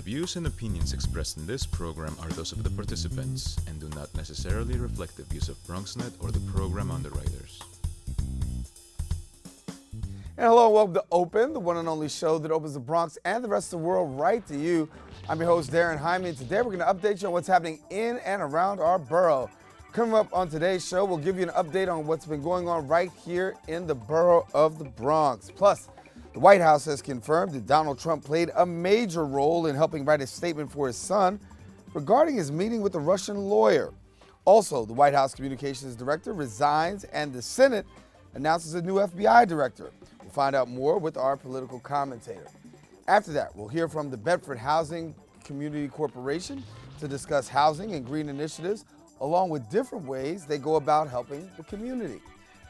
views and opinions expressed in this program are those of the participants and do not necessarily reflect the views of BronxNet or the program underwriters. And hello and welcome to Open, the one and only show that opens the Bronx and the rest of the world right to you. I'm your host, Darren Hyman. Today we're going to update you on what's happening in and around our borough. Coming up on today's show, we'll give you an update on what's been going on right here in the borough of the Bronx. Plus, the White House has confirmed that Donald Trump played a major role in helping write a statement for his son regarding his meeting with a Russian lawyer. Also, the White House Communications Director resigns and the Senate announces a new FBI director. We'll find out more with our political commentator. After that, we'll hear from the Bedford Housing Community Corporation to discuss housing and green initiatives, along with different ways they go about helping the community.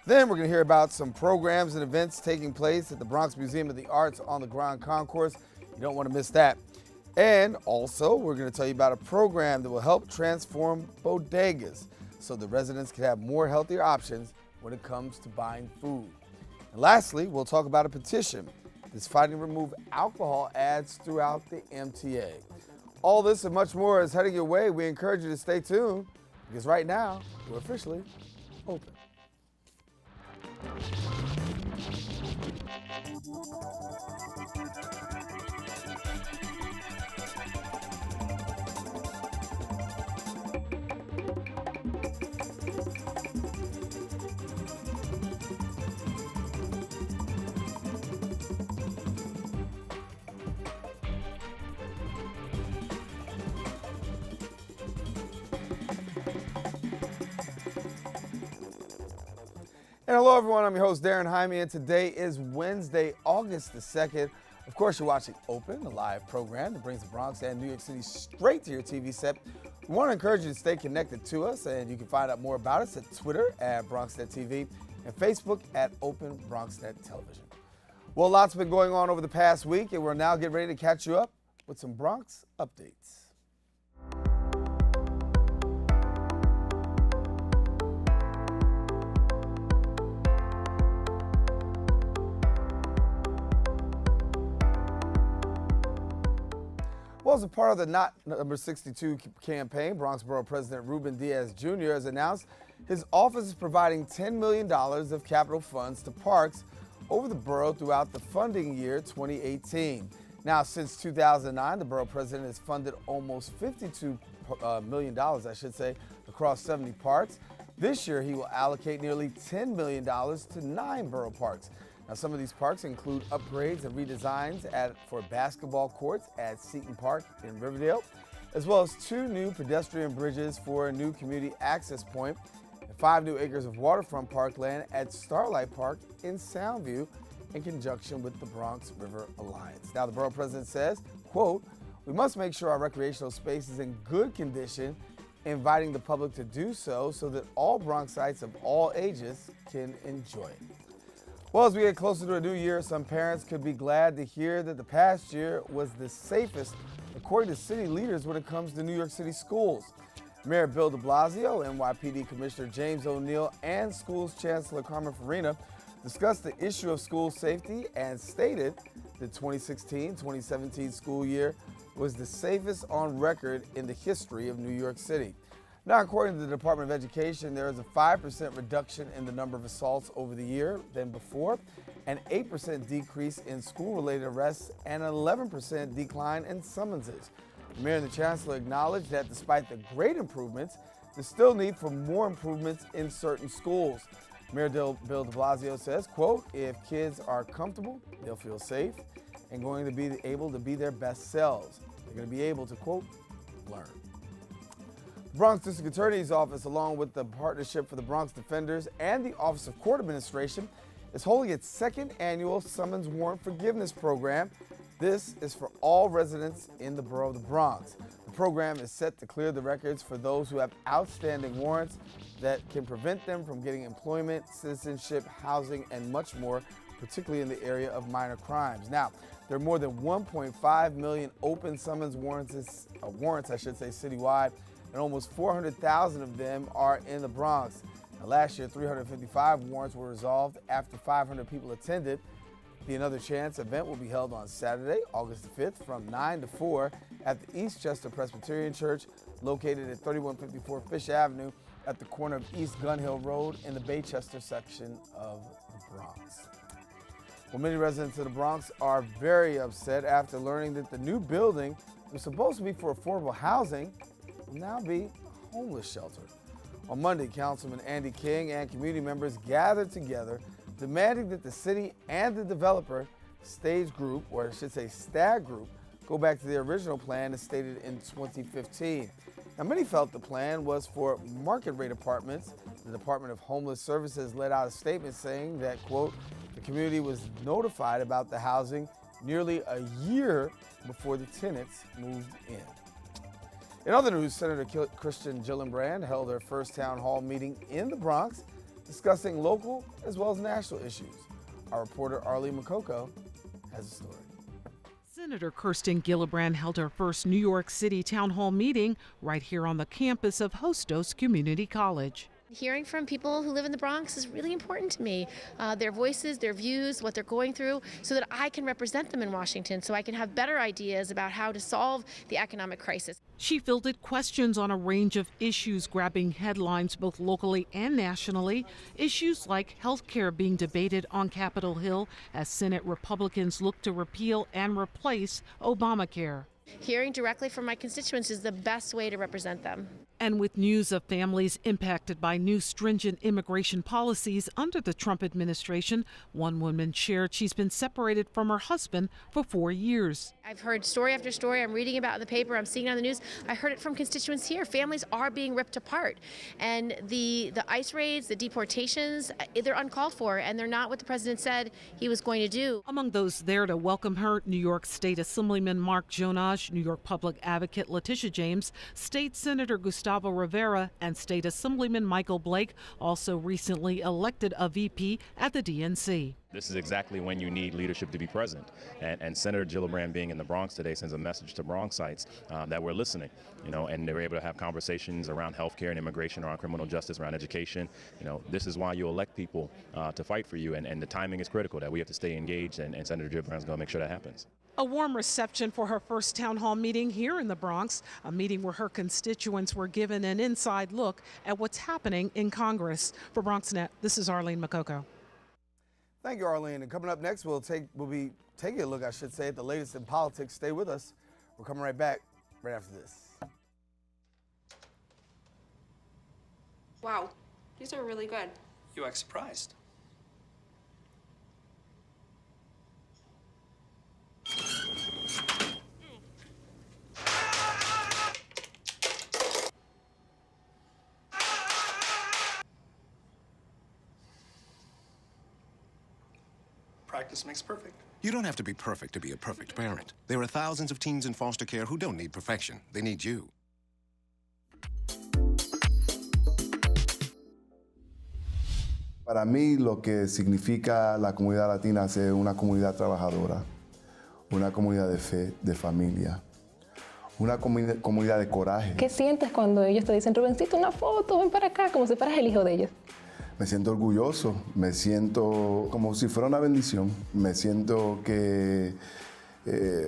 Then we're going to hear about some programs and events taking place at the Bronx Museum of the Arts on the Grand Concourse. You don't want to miss that. And also, we're going to tell you about a program that will help transform bodegas so the residents can have more healthier options when it comes to buying food. And lastly, we'll talk about a petition that's fighting to remove alcohol ads throughout the MTA. All this and much more is heading your way. We encourage you to stay tuned because right now, we're officially open. And hello everyone, I'm your host Darren Hyman, and today is Wednesday, August the 2nd. Of course, you're watching Open, a live program that brings the Bronx and New York City straight to your TV set. We want to encourage you to stay connected to us, and you can find out more about us at Twitter at BronxNet TV and Facebook at Open BronxNet Television. Well, lots been going on over the past week, and we're now getting ready to catch you up with some Bronx updates. Well, as a part of the Not Number 62 campaign, Bronx Borough President Ruben Diaz Jr. has announced his office is providing $10 million of capital funds to parks over the borough throughout the funding year 2018. Now, since 2009, the borough president has funded almost $52 million, across 70 parks. This year, he will allocate nearly $10 million to 9 borough parks. Now, some of these parks include upgrades and redesigns for basketball courts at Seton Park in Riverdale, as well as 2 new pedestrian bridges for a new community access point, and 5 new acres of waterfront parkland at Starlight Park in Soundview in conjunction with the Bronx River Alliance. Now, the borough president says, quote, "We must make sure our recreational space is in good condition, inviting the public to do so that all Bronxites of all ages can enjoy it." Well, as we get closer to a new year, some parents could be glad to hear that the past year was the safest, according to city leaders, when it comes to New York City schools. Mayor Bill de Blasio, NYPD Commissioner James O'Neill, and Schools Chancellor Carmen Farina discussed the issue of school safety and stated the 2016-2017 school year was the safest on record in the history of New York City. Now, according to the Department of Education, there is a 5% reduction in the number of assaults over the year than before, an 8% decrease in school-related arrests, and an 11% decline in summonses. The mayor and the chancellor acknowledged that despite the great improvements, there's still need for more improvements in certain schools. Mayor Bill de Blasio says, quote, "If kids are comfortable, they'll feel safe and going to be able to be their best selves. They're going to be able to, quote, learn." Bronx District Attorney's Office, along with the Partnership for the Bronx Defenders and the Office of Court Administration, is holding its 2nd annual Summons Warrant Forgiveness Program. This is for all residents in the borough of the Bronx. The program is set to clear the records for those who have outstanding warrants that can prevent them from getting employment, citizenship, housing, and much more, particularly in the area of minor crimes. Now, there are more than 1.5 million open summons warrants, citywide, and almost 400,000 of them are in the Bronx. Now, last year, 355 warrants were resolved after 500 people attended. The Another Chance event will be held on Saturday, August the 5th from 9 to 4 at the Eastchester Presbyterian Church, located at 3154 Fish Avenue at the corner of East Gun Hill Road in the Baychester section of the Bronx. Well, many residents of the Bronx are very upset after learning that the new building was supposed to be for affordable housing will now be a homeless shelter. On Monday, Councilman Andy King and community members gathered together demanding that the city and the developer, Stage Group, or I should say Stag Group, go back to the original plan as stated in 2015. Now, many felt the plan was for market rate apartments. The Department of Homeless Services let out a statement saying that, quote, the community was notified about the housing nearly a year before the tenants moved in. In other news, Senator Kirsten Gillibrand held her first town hall meeting in the Bronx, discussing local as well as national issues. Our reporter Arlene Makoko has a story. Senator Kirsten Gillibrand held her first New York City town hall meeting right here on the campus of Hostos Community College. Hearing from people who live in the Bronx is really important to me. Their voices, their views, what they're going through, so that I can represent them in Washington, so I can have better ideas about how to solve the economic crisis. She fielded questions on a range of issues grabbing headlines both locally and nationally. Issues like health care being debated on Capitol Hill as Senate Republicans look to repeal and replace Obamacare. Hearing directly from my constituents is the best way to represent them. And with news of families impacted by new stringent immigration policies under the Trump administration, one woman shared she's been separated from her husband for 4 years. I've heard story after story. I'm reading about it in the paper. I'm seeing it on the news. I heard it from constituents here. Families are being ripped apart. And the ICE raids, the deportations, they're uncalled for, and they're not what the president said he was going to do. Among those there to welcome her, New York State Assemblyman Mark Jonaj, New York Public Advocate Letitia James, State Senator Gustavo Rivera, and State Assemblyman Michael Blake, also recently elected a VP at the DNC. This is exactly when you need leadership to be present. And Senator Gillibrand being in the Bronx today sends a message to Bronxites that we're listening, and they're able to have conversations around healthcare and immigration, around criminal justice, around education. This is why you elect people to fight for you, and the timing is critical, that we have to stay engaged, and Senator Gillibrand's going to make sure that happens. A warm reception for her first town hall meeting here in the Bronx, a meeting where her constituents were given an inside look at what's happening in Congress. For BronxNet, this is Arlene Makoko. Thank you, Arlene. And coming up next, we'll be taking a look, I should say, at the latest in politics. Stay with us. We're coming right back right after this. Wow, these are really good. You act surprised. Practice makes perfect. You don't have to be perfect to be a perfect parent. There are thousands of teens in foster care who don't need perfection. They need you. Para mí, lo que significa la comunidad latina es una comunidad trabajadora, una comunidad de fe, de familia, una comunidad de coraje. ¿Qué sientes cuando ellos te dicen, Rubencito, una foto, ven para acá, como si fueras el hijo de ellos? Me siento orgulloso, me siento como si fuera una bendición, me siento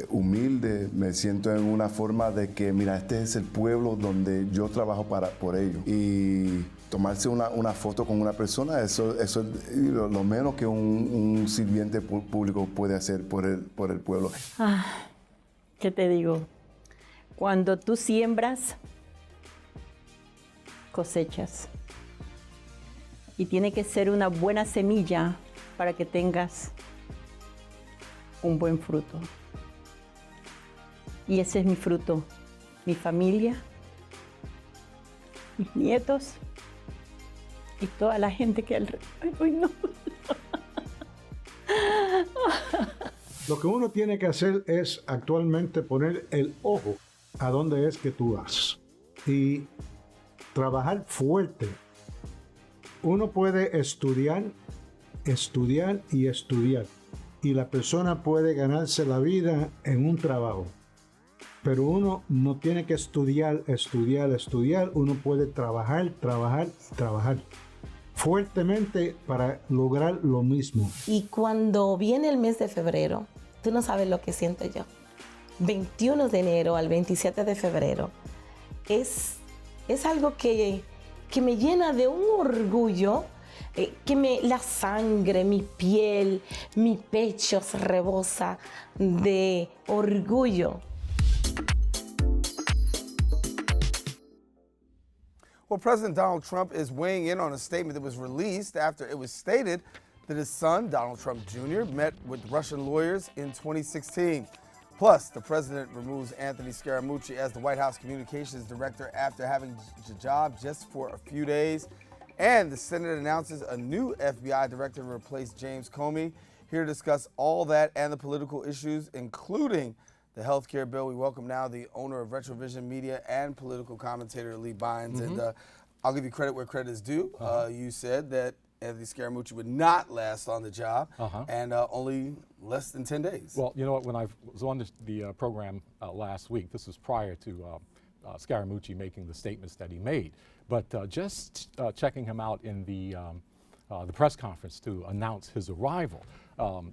humilde, me siento en una forma de que, mira, este es el pueblo donde yo trabajo por ellos. Y tomarse una foto con una persona, eso es lo menos que un sirviente público puede hacer por el pueblo. ¿Qué te digo? Cuando tú siembras, cosechas. Y tiene que ser una buena semilla para que tengas un buen fruto. Y ese es mi fruto, mi familia, mis nietos y toda la gente que alrededor. Ay, no. Lo que uno tiene que hacer es actualmente poner el ojo a dónde es que tú vas y trabajar fuerte. Uno puede estudiar y la persona puede ganarse la vida en un trabajo. Pero uno no tiene que estudiar, uno puede trabajar. fuertemente para lograr lo mismo. Y cuando viene el mes de febrero, tú no sabes lo que siento yo. 21 de enero al 27 de febrero es algo que me llena de un orgullo, la sangre, mi piel, mi pecho se rebosa de orgullo. Well, President Donald Trump is weighing in on a statement that was released after it was stated that his son, Donald Trump Jr., met with Russian lawyers in 2016. Plus, the president removes Anthony Scaramucci as the White House Communications Director after having the job just for a few days. And the Senate announces a new FBI director to replace James Comey. Here to discuss all that and the political issues, including the health care bill, we welcome now the owner of Retrovision Media and political commentator Lee Bynes. And I'll give you credit where credit is due. You said that Anthony Scaramucci would not last on the job, and only less than 10 days. Well, you know what, when I was on the program last week, this was prior to Scaramucci making the statements that he made, but just checking him out in the press conference to announce his arrival,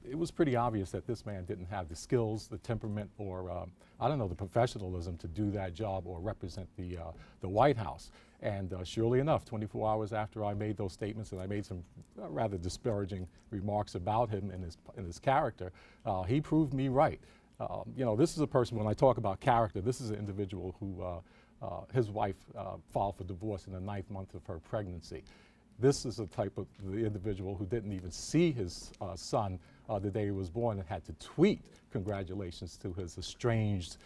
it was pretty obvious that this man didn't have the skills, the temperament, or I don't know, the professionalism to do that job or represent the White House. And surely enough, 24 hours after I made those statements, and I made some rather disparaging remarks about him and his character, he proved me right. You know, this is a person, when I talk about character, this is an individual who, his wife filed for divorce in the 9th month of her pregnancy. This is the type of the individual who didn't even see his son the day he was born and had to tweet congratulations to his estranged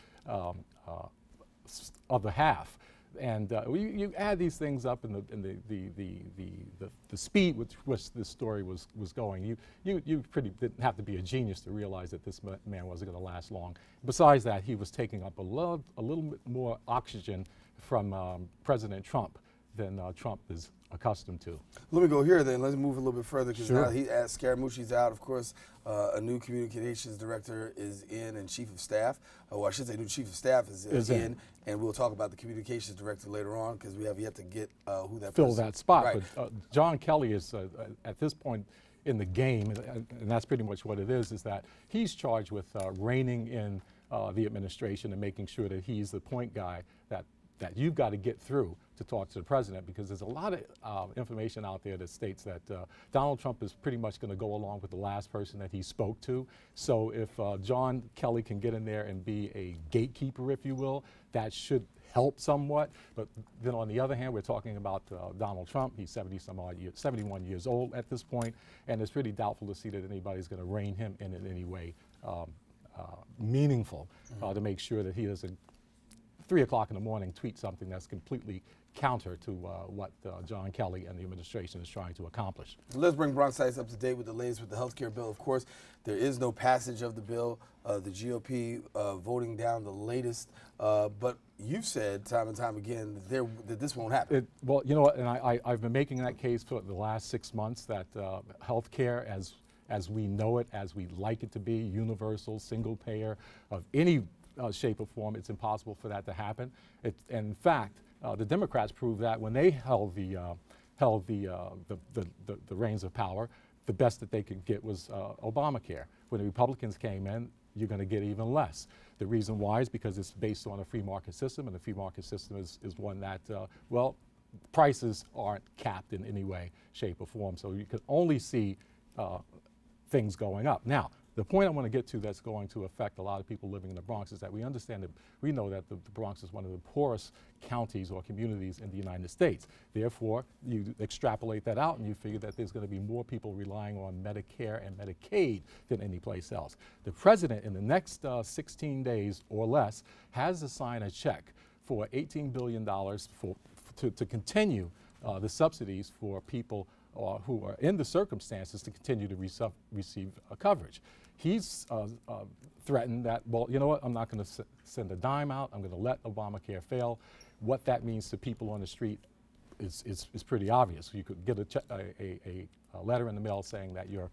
other half. And you add these things up in the speed with which this story was going. You pretty didn't have to be a genius to realize that this man wasn't going to last long. Besides that, he was taking up a little bit more oxygen from President Trump than Trump is accustomed to. Let me go here then. Let's move a little bit further because Sure. now Scaramucci's out. Of course, a new communications director is in, and chief of staff. Well, I should say new chief of staff is in. And we'll talk about the communications director later on because we have yet to get who that fill person. that spot. Right. But John Kelly is at this point in the game, and that's pretty much what it is that he's charged with reining in the administration and making sure that he's the point guy that you've got to get through to talk to the president, because there's a lot of information out there that states that Donald Trump is pretty much going to go along with the last person that he spoke to. So if John Kelly can get in there and be a gatekeeper, if you will, that should help somewhat. But then on the other hand, we're talking about Donald Trump. He's 71 years old at this point, and it's pretty doubtful to see that anybody's going to rein him in any way meaningful to make sure that he doesn't 3 o'clock in the morning tweet something that's completely counter to what John Kelly and the administration is trying to accomplish. Let's bring Bronxites up to date with the latest with the health care bill. Of course, there is no passage of the bill. The GOP voting down the latest, but you've said time and time again that this won't happen. Well, you know what, and I've been making that case for the last 6 months that health care as we know it, as we like it to be, universal, single payer, of any shape or form, it's impossible for that to happen. And in fact, the Democrats proved that when they held the reins of power. The best that they could get was Obamacare. When the Republicans came in, you're going to get even less. The reason why is because it's based on a free market system, and the free market system is one that, well, prices aren't capped in any way, shape, or form. So you can only see things going up. Now, the point I want to get to that's going to affect a lot of people living in the Bronx is that we understand that we know that the Bronx is one of the poorest counties or communities in the United States. Therefore, you extrapolate that out and you figure that there's going to be more people relying on Medicare and Medicaid than any place else. The president, in the next 16 days or less, has to sign a check for $18 billion to continue the subsidies for people who are in the circumstances to continue to receive coverage. He's threatened that, well, you know what, I'm not going to send a dime out. I'm going to let Obamacare fail. What that means to people on the street is pretty obvious. You could get a letter in the mail saying that your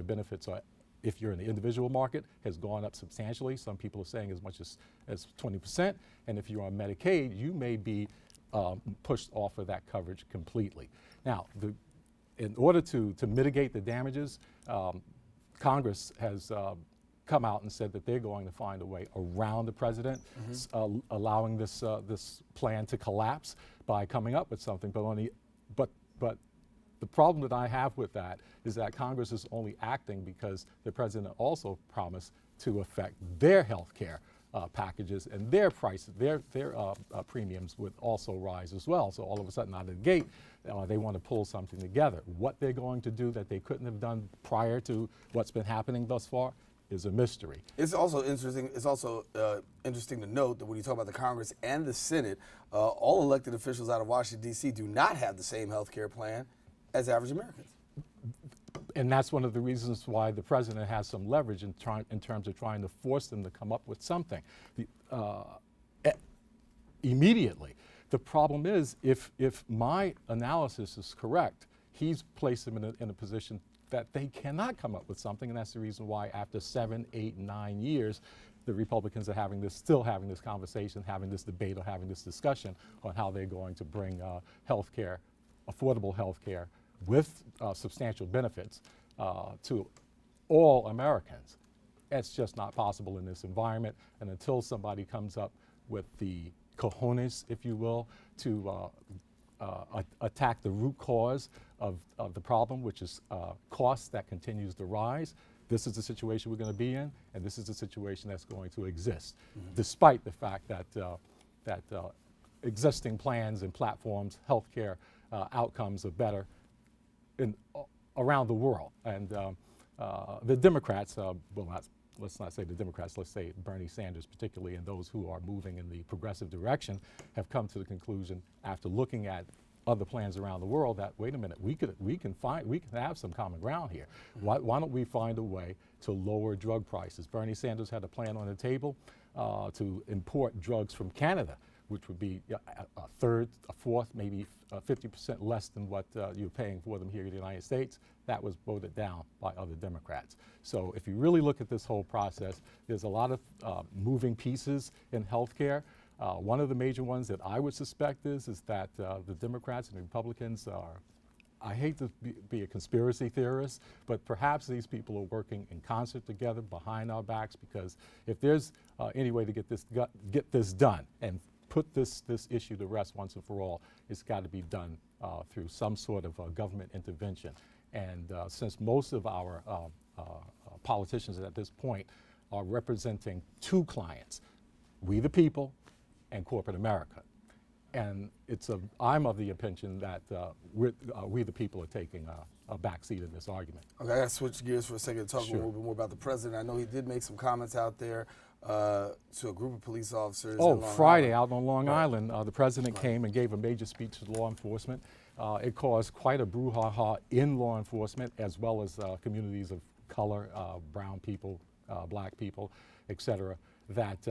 benefits are, if you're in the individual market, has gone up substantially. Some people are saying as much as 20%. And if you're on Medicaid, you may be pushed off of that coverage completely. Now, in order to mitigate the damages, Congress has come out and said that they're going to find a way around the president, allowing this plan to collapse by coming up with something. But the problem that I have with that is that Congress is only acting because the president also promised to affect their health care packages, and their prices, their premiums would also rise as well. So all of a sudden out of the gate, they want to pull something together. What they're going to do that they couldn't have done prior to what's been happening thus far is a mystery. It's also interesting. It's also interesting to note that when you talk about the Congress and the Senate, all elected officials out of Washington D.C. do not have the same health care plan as average Americans. And that's one of the reasons why the president has some leverage in terms of trying to force them to come up with something immediately. The problem is, if my analysis is correct, he's placed them in a position that they cannot come up with something, and that's the reason why after 7, 8, 9 years, the Republicans are still having this conversation, having this debate, or having this discussion on how they're going to bring health care, affordable health care, with substantial benefits to all Americans. It's just not possible in this environment, and until somebody comes up with the cojones, if you will, to attack the root cause of the problem, which is costs that continues to rise, this is the situation we're going to be in, and this is the situation that's going to exist, despite the fact that existing plans and platforms, healthcare outcomes are better around the world. And the Democrats, let's not say the Democrats, let's say Bernie Sanders particularly, and those who are moving in the progressive direction, have come to the conclusion after looking at other plans around the world that, wait a minute, we can have some common ground here. Why don't we find a way to lower drug prices? Bernie Sanders had a plan on the table to import drugs from Canada, which would be a third, a fourth, maybe 50% less than what you're paying for them here in the United States. That was voted down by other Democrats. So if you really look at this whole process, there's a lot of moving pieces in healthcare. One of the major ones that I would suspect is that the Democrats and the Republicans are, I hate to be a conspiracy theorist, but perhaps these people are working in concert together behind our backs, because if there's any way to get this done and put this issue to rest once and for all, it's got to be done through some sort of government intervention. And since most of our politicians at this point are representing two clients, we the people and corporate America, and I'm of the opinion that we the people are taking a backseat in this argument. Okay, I got to switch gears for a second to talk a little bit more about the president. I know he did make some comments out there to a group of police officers. Oh, Friday out on Long Island, the president came and gave a major speech to law enforcement. It caused quite a brouhaha in law enforcement, as well as communities of color, brown people, black people, et cetera. That,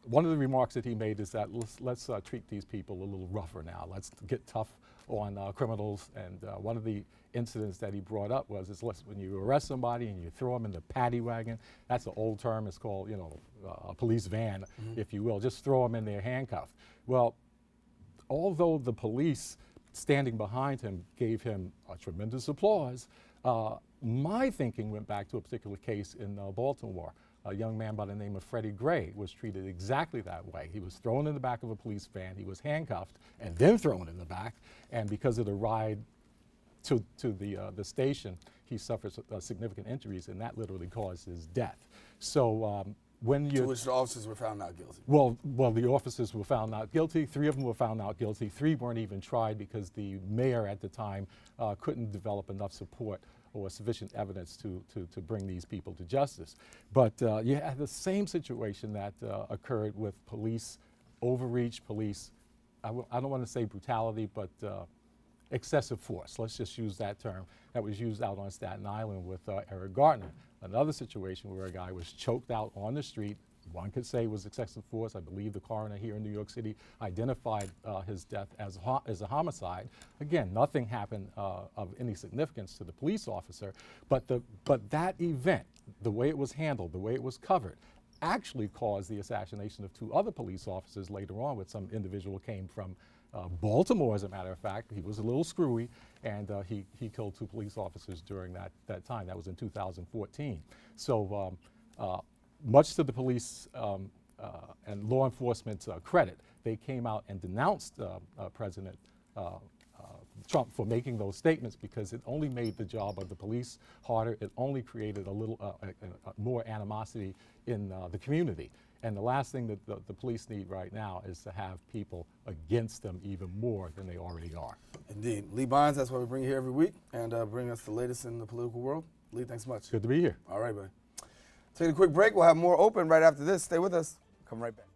one of the remarks that he made is that let's treat these people a little rougher now. Let's get tough on criminals. And one of the incidents that he brought up was when you arrest somebody and you throw them in the paddy wagon. That's an old term. It's called, a police van, if you will. Just throw them in there handcuffed. Well, although the police standing behind him gave him a tremendous applause, my thinking went back to a particular case in Baltimore. A young man by the name of Freddie Gray was treated exactly that way. He was thrown in the back of a police van, he was handcuffed, and then thrown in the back, and because of the ride to the station, he suffered significant injuries, and that literally caused his death. So to which the officers were found not guilty. Well, the officers were found not guilty. 3 of them were found not guilty. 3 weren't even tried because the mayor at the time couldn't develop enough support or sufficient evidence to bring these people to justice. But you had the same situation that occurred with police overreach, I don't want to say brutality, but excessive force. Let's just use that term. That was used out on Staten Island with Eric Garner. Another situation where a guy was choked out on the street. One could say was excessive force. I believe the coroner here in New York City identified his death as a homicide. Again, nothing happened of any significance to the police officer, but that event, the way it was handled, the way it was covered, actually caused the assassination of 2 other police officers later on, with some individual came from Baltimore, as a matter of fact. He was a little screwy, and he killed 2 police officers during that time. That was in 2014. So much to the police and law enforcement's credit, they came out and denounced President Trump for making those statements, because it only made the job of the police harder. It only created a little more animosity in the community. And the last thing that the police need right now is to have people against them even more than they already are. Indeed. Lee Bynes, that's why we bring you here every week and bring us the latest in the political world. Lee, thanks so much. Good to be here. All right, buddy. Take a quick break. We'll have more Open right after this. Stay with us. Come right back.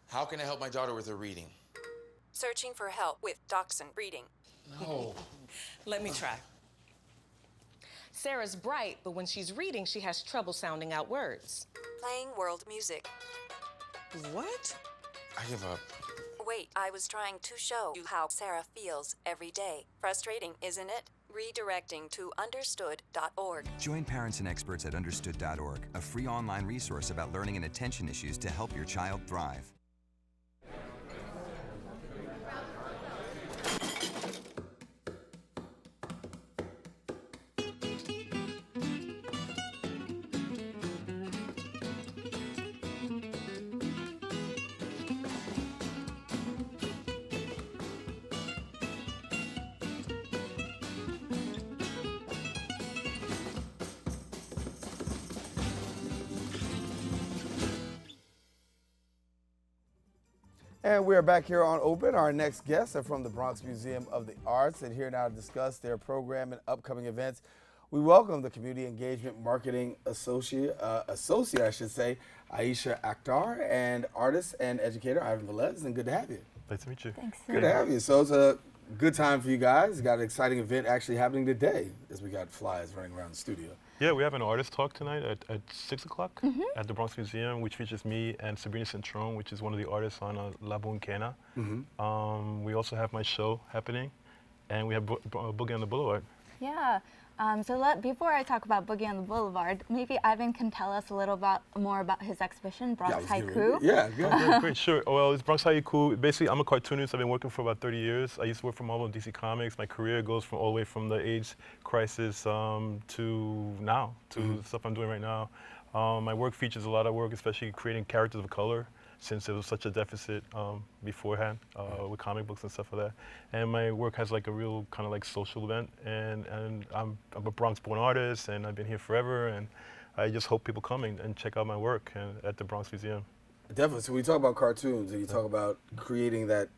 How can I help my daughter with her reading? Searching for help with Dachshund Reading. No. Let me try. Sarah's bright, but when she's reading, she has trouble sounding out words. Playing world music. What? I give up. Wait, I was trying to show you how Sarah feels every day. Frustrating, isn't it? Redirecting to understood.org. Join parents and experts at understood.org, a free online resource about learning and attention issues to help your child thrive. And we are back here on Open. Our next guests are from the Bronx Museum of the Arts and here now to discuss their program and upcoming events. We welcome the Community Engagement Marketing Associate, I should say, Aisha Akhtar, and artist and educator Ivan Velez, and good to have you. Nice to meet you. Thanks. Good to have you. So it's a good time for you guys. Got an exciting event actually happening today as we got flyers running around the studio. Yeah, we have an artist talk tonight at 6 o'clock at the Bronx Museum, which features me and Sabrina Centron, which is one of the artists on La Bunkena. We also have my show happening, and we have Boogie on the Boulevard. Yeah. Before I talk about Boogie on the Boulevard, maybe Ivan can tell us a little more about his exhibition, Bronx Haiku. Yeah, good. Great, sure. Well, it's Bronx Haiku. Basically, I'm a cartoonist. I've been working for about 30 years. I used to work for Marvel and DC Comics. My career goes from all the way from the AIDS crisis to now, to the stuff I'm doing right now. My work features a lot of work, especially creating characters of color, since there was such a deficit beforehand with comic books and stuff like that. And my work has like a real kind of like social event, and I'm a Bronx-born artist, and I've been here forever, and I just hope people come and check out my work at the Bronx Museum. Definitely. So we talk about cartoons, and you talk about creating that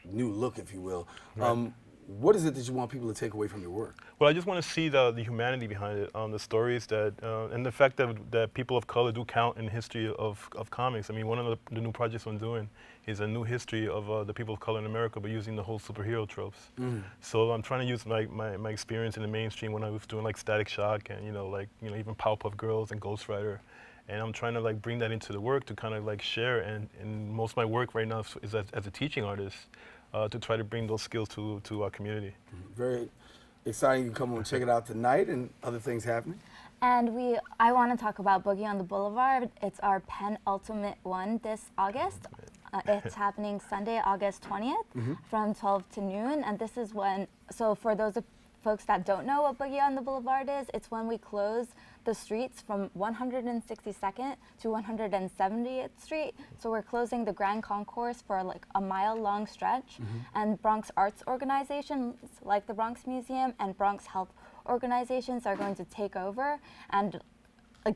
new look, if you will. Right. What is it that you want people to take away from your work? Well, I just want to see the humanity behind it, the stories that, and the fact that people of color do count in the history of comics. I mean, one of the new projects I'm doing is a new history of the people of color in America, but using the whole superhero tropes. So I'm trying to use my experience in the mainstream when I was doing like Static Shock and even Powerpuff Girls and Ghost Rider, And I'm trying to like bring that into the work to kind of like share. And most of my work right now is as a teaching artist to try to bring those skills to our community. Very exciting. You can come and check it out tonight and other things happening. And I want to talk about Boogie on the Boulevard. It's our penultimate one this August. It's happening Sunday, August 20th from 12 to noon. And this is when, so for those folks that don't know what Boogie on the Boulevard is, it's when we close the streets from 162nd to 170th Street. So we're closing the Grand Concourse for like a mile-long stretch. And Bronx arts organizations like the Bronx Museum and Bronx Health organizations are going to take over and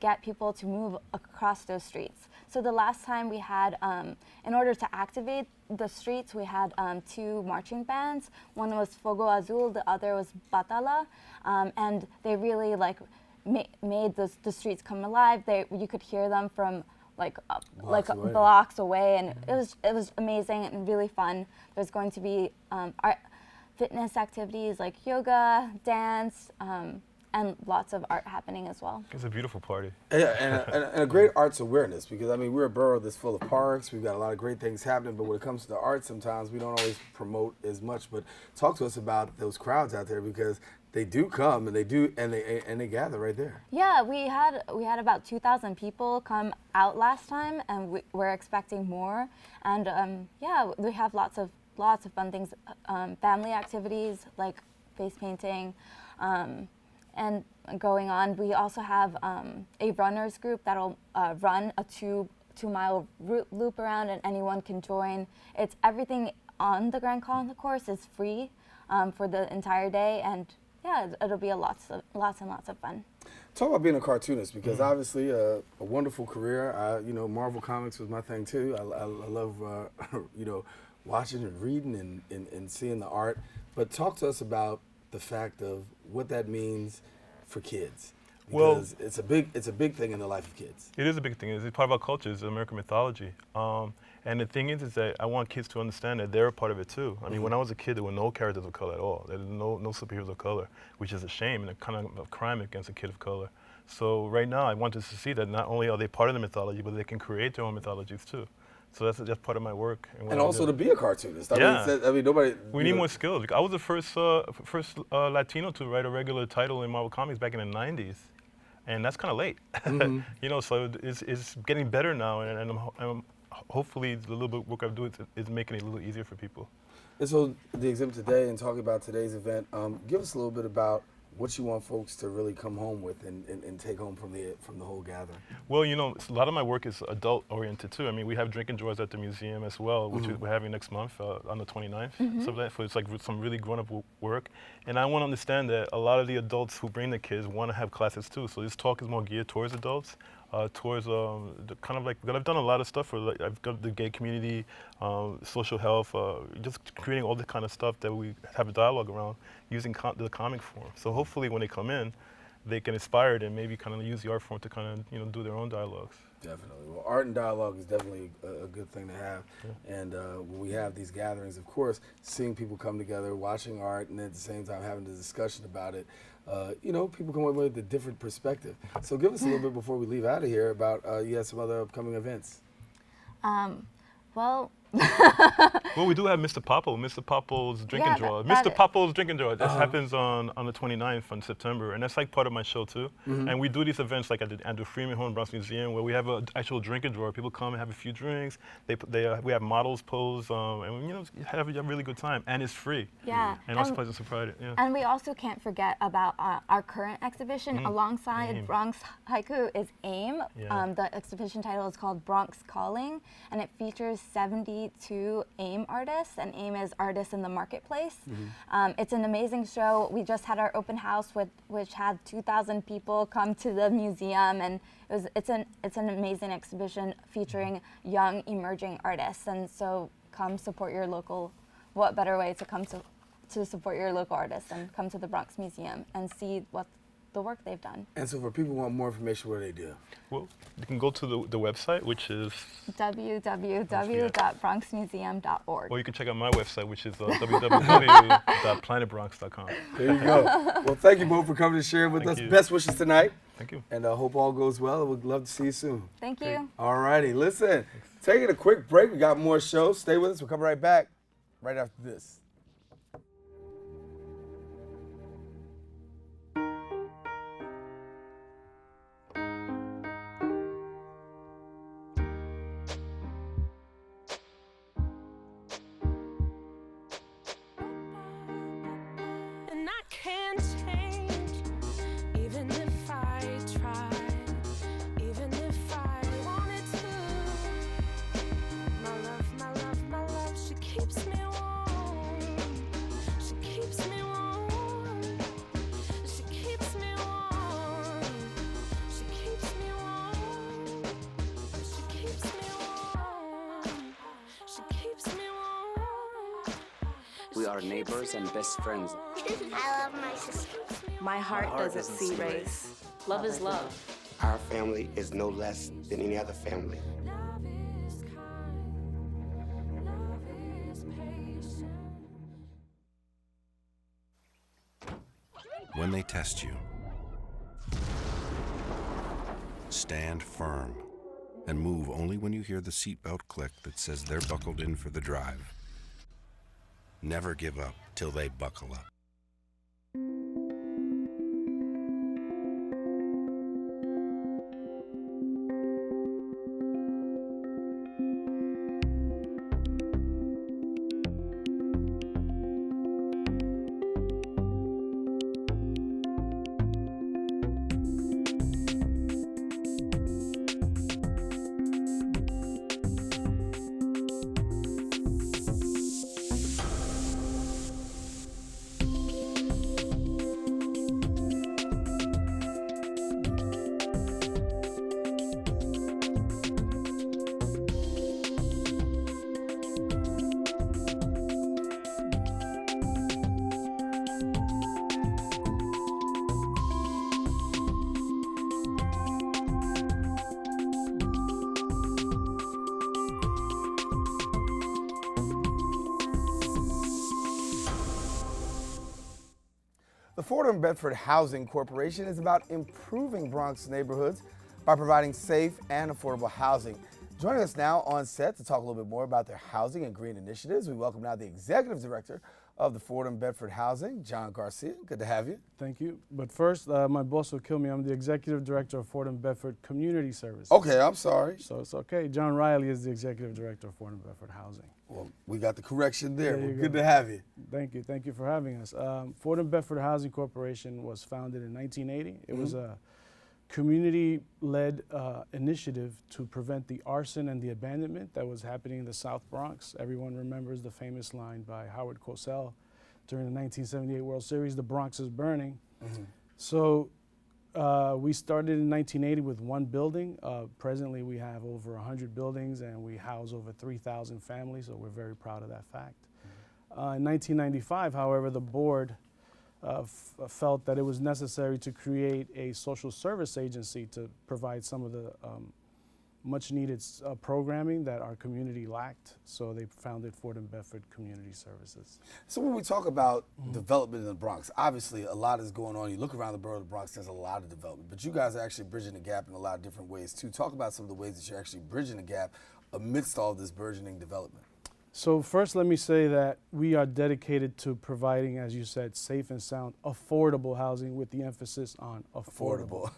get people to move across those streets. So the last time we had, in order to activate the streets, we had 2 marching bands. One was Fogo Azul, the other was Batala, and they really like made the streets come alive. You could hear them from blocks away, and it was amazing and really fun. There's going to be fitness activities like yoga, dance, and lots of art happening as well. It's a beautiful party. Yeah, and a great arts awareness, because I mean, we're a borough that's full of parks. We've got a lot of great things happening, but when it comes to the arts, sometimes we don't always promote as much. But talk to us about those crowds out there, because they do come and they gather right there. Yeah, we had about 2,000 people come out last time, and we're expecting more. And yeah, we have lots of fun things, family activities like face painting, and going on. We also have a runners group that'll run a two-mile loop around, and anyone can join. It's everything on the Grand Concourse is free for the entire day, and yeah, it'll be lots and lots of fun. Talk about being a cartoonist, because obviously a wonderful career. You know, Marvel Comics was my thing too. I love you know, watching and reading and seeing the art. But talk to us about the fact of what that means for kids. Because it's a big thing in the life of kids. It is a big thing. It's part of our culture. It's American mythology. And the thing is that I want kids to understand that they're a part of it too. I mean, when I was a kid, there were no characters of color at all. There were no superheroes of color, which is a shame and a kind of crime against a kid of color. So right now, I want us to see that not only are they part of the mythology, but they can create their own mythologies too. So that's part of my work. And also to be a cartoonist. I mean, nobody. We need more skills. I was the first Latino to write a regular title in Marvel Comics back in the '90s, and that's kind of late. You know, so it's getting better now, and I'm hopefully the little bit of work I do is making it a little easier for people. And so the exhibit today, and talking about today's event, give us a little bit about what you want folks to really come home with and take home from the whole gathering. Well, you know, a lot of my work is adult oriented too. I mean, we have drinking drawers at the museum as well, which we're having next month on the 29th. So it's like some really grown-up work. And I want to understand that a lot of the adults who bring the kids want to have classes too. So this talk is more geared towards adults. Towards the kind of like, because I've done a lot of stuff for, like, I've got the gay community, social health, just creating all the kind of stuff that we have a dialogue around using the comic form. So hopefully when they come in, they can inspire it and maybe kind of use the art form to kind of, you know, do their own dialogues. Definitely. Well, art and dialogue is definitely a good thing to have. Yeah. And when we have these gatherings, of course, seeing people come together, watching art, and at the same time having the discussion about it, you know, people come away with a different perspective. So give us a little bit before we leave out of here about you have some other upcoming events. Well, well, we do have Mr. Popple, Mr. Popple's drinking drawer. Mr. Popple's drinking drawer. That happens on the 29th of September, and that's like part of my show too. And we do these events like at the Andrew Freeman Home Bronx Museum, where we have an actual drinking drawer. People come and have a few drinks. We have models pose, and you know, have a really good time, and it's free. Yeah. And also Pleasant Surprise. Yeah. And we also can't forget about our current exhibition alongside Bronx Haiku is AIM. Yeah. The exhibition title is called Bronx Calling, and it features 72 AIM artists, and AIM is Artists in the Marketplace. It's an amazing show. We just had our open house which had 2,000 people come to the museum, and it's an amazing exhibition featuring young emerging artists. And so come support your local. What better way to come to support your local artists and come to the Bronx Museum and see what the work they've done. And so for people who want more information, what do they do? Well, you can go to the website, which is www.bronxmuseum.org. or you can check out my website, which is www.planetbronx.com. There you go. Well, thank you both for coming to share with us. Best wishes tonight. Thank you. And I hope all goes well. We'd love to see you soon. Thank you. All righty. Listen, taking a quick break. We got more shows. Stay with us. We'll come right back right after this. And I can't change, even if I tried, even if I wanted to. My love, my love, my love, she keeps me warm. She keeps me warm. She keeps me warm. She keeps me warm. She keeps me warm. She keeps me warm. We are neighbors and best friends. I love my sister. My heart doesn't see race. Love is love. Our family is no less than any other family. When they test you, stand firm and move only when you hear the seatbelt click that says they're buckled in for the drive. Never give up till they buckle up. The Fordham Bedford Housing Corporation is about improving Bronx neighborhoods by providing safe and affordable housing. Joining us now on set to talk a little bit more about their housing and green initiatives, we welcome now the Executive Director of the Fordham Bedford Housing, John Garcia. Good to have you. Thank you. But first, my boss will kill me. I'm the Executive Director of Fordham Bedford Community Services. Okay, I'm sorry. So it's okay. John Riley is the Executive Director of Fordham Bedford Housing. Well, we got the correction there. There you Good go. to have you. Thank you. Thank you for having us. Fordham Bedford Housing Corporation was founded in 1980. It was a community-led initiative to prevent the arson and the abandonment that was happening in the South Bronx. Everyone remembers the famous line by Howard Cosell during the 1978 World Series, "The Bronx is burning." So we started in 1980 with one building. Presently, we have over 100 buildings and we house over 3,000 families, so we're very proud of that fact. In 1995, however, the board felt that it was necessary to create a social service agency to provide some of the much needed programming that our community lacked, so they founded Fordham Bedford Community Services. So when we talk about development in the Bronx, obviously a lot is going on. You look around the borough of the Bronx, there's a lot of development, but you guys are actually bridging the gap in a lot of different ways too. Talk about some of the ways that you're actually bridging the gap amidst all this burgeoning development. So first, let me say that we are dedicated to providing, as you said, safe and sound, affordable housing with the emphasis on affordable.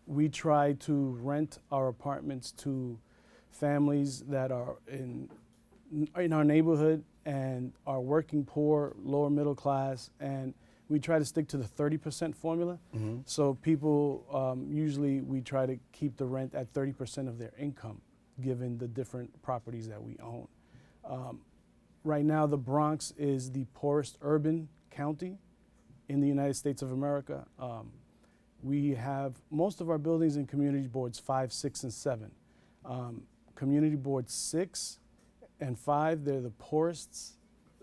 We try to rent our apartments to families that are in our neighborhood and are working poor, lower middle class, and we try to stick to the 30% formula. So people, usually we try to keep the rent at 30% of their income, given the different properties that we own. Right now, the Bronx is the poorest urban county in the United States of America. We have most of our buildings in community boards 5, 6, and 7. Community boards 6 and 5, they're the poorest.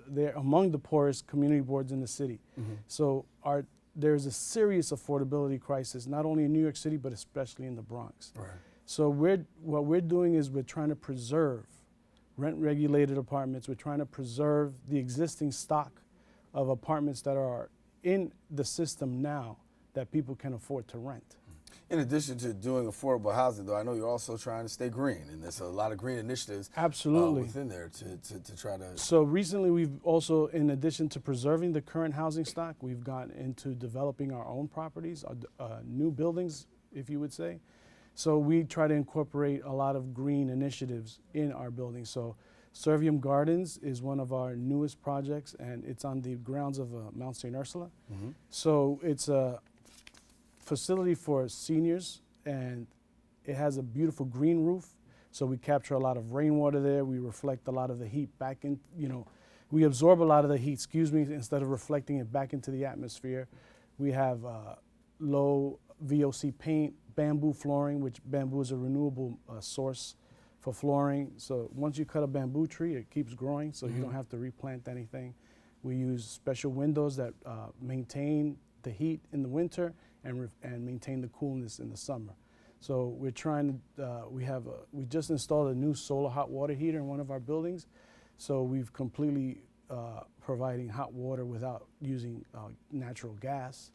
They're among the poorest community boards in the city. So our there's a serious affordability crisis, not only in New York City, but especially in the Bronx. Right. So what we're doing is we're trying to preserve rent-regulated apartments. We're trying to preserve the existing stock of apartments that are in the system now that people can afford to rent. In addition to doing affordable housing, though, I know you're also trying to stay green, and there's a lot of green initiatives Absolutely. Within there to try to. So recently we've also, in addition to preserving the current housing stock, we've gone into developing our own properties, new buildings, if you would say. So we try to incorporate a lot of green initiatives in our buildings. So Servium Gardens is one of our newest projects, and it's on the grounds of Mount St. Ursula. Mm-hmm. So it's a facility for seniors, and it has a beautiful green roof. So we capture a lot of rainwater there. We reflect a lot of the heat back in, we absorb a lot of the heat, instead of reflecting it back into the atmosphere. We have low VOC paint, bamboo flooring, which bamboo is a renewable source for flooring. So once you cut a bamboo tree, it keeps growing, so you don't have to replant anything. We use special windows that maintain the heat in the winter and maintain the coolness in the summer. So we're trying to, we just installed a new solar hot water heater in one of our buildings. So we've completely providing hot water without using natural gas.